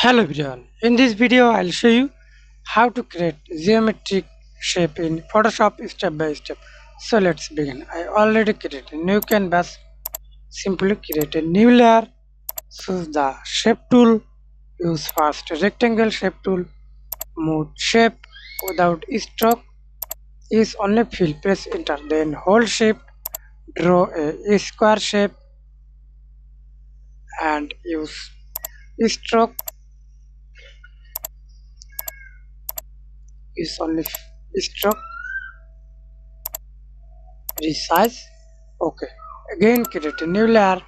Hello everyone, in this video I'll show you how to create geometric shape in Photoshop step by step. So let's begin. I already created a new canvas. Simply create a new layer, choose the shape tool, use first rectangle shape tool, move shape without stroke, use only fill, press enter, then hold shift, draw a square shape and use stroke, use only stroke, resize. Okay, again create a new layer,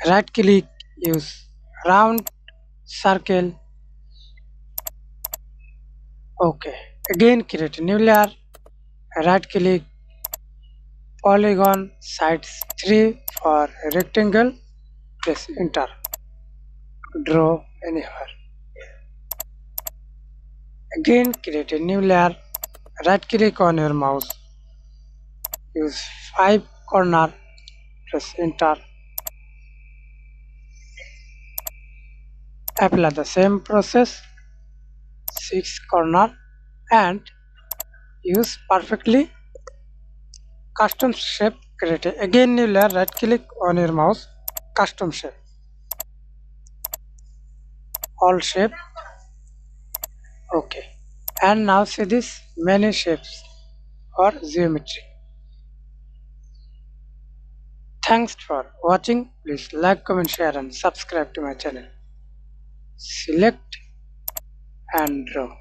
right click, use round circle. Okay, again create a new layer, right click, polygon sides 3 for rectangle, press enter, draw anywhere. Again create a new layer, right click on your mouse, use 5 corner, press enter, apply the same process 6 corner and use perfectly custom shape. Create again new layer, right click on your mouse, custom shape, all shape. Okay, and now see this many shapes or geometry. Thanks for watching. Please like, comment, share and subscribe to my channel. Select and draw.